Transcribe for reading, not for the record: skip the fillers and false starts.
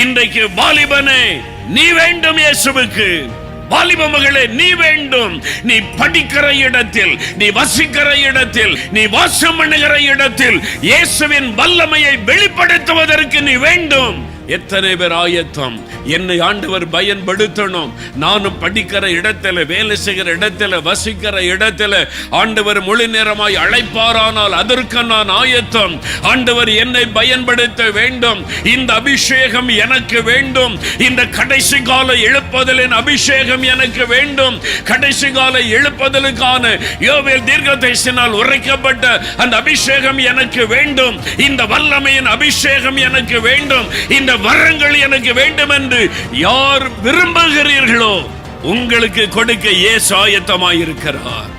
இன்றைக்கு வாலிபனே நீ வேண்டும் இயேசுவுக்கு. வாலிப மகளே நீ வேண்டும். நீ படிக்கிற இடத்தில், நீ வசிக்கிற இடத்தில், நீ வாசம் பண்ணுகிற இடத்தில் இயேசுவின் வல்லமையை வெளிப்படுத்துவதற்கு நீ வேண்டும். எத்தனை பேர் ஆயத்தம்? என்னை ஆண்டவர் பயன்படுத்தணும். நானும் படிக்கிற இடத்துல, வேலை செய்கிற இடத்துல, வசிக்கிற இடத்துல ஆண்டவர் முழு நேரமாய் அழைப்பாரானால் அதற்கு நான் ஆயத்தம். ஆண்டவர் என்னை பயன்படுத்த வேண்டும். இந்த அபிஷேகம் எனக்கு வேண்டும். இந்த கடைசி கால எழுப்புதலின் அபிஷேகம் எனக்கு வேண்டும். கடைசி கால எழுப்புதலுக்கான யோவேல் தீர்க்கதரிசியினால் உரைக்கப்பட்ட அந்த அபிஷேகம் எனக்கு வேண்டும். இந்த வல்லமையின் அபிஷேகம் எனக்கு வேண்டும். இந்த வரங்கள் எனக்கு வேண்டும் என்று யார் விரும்புகிறீர்களோ உங்களுக்கு கொடுக்க இயேசு ஆயத்தமாயிருக்கிறார்.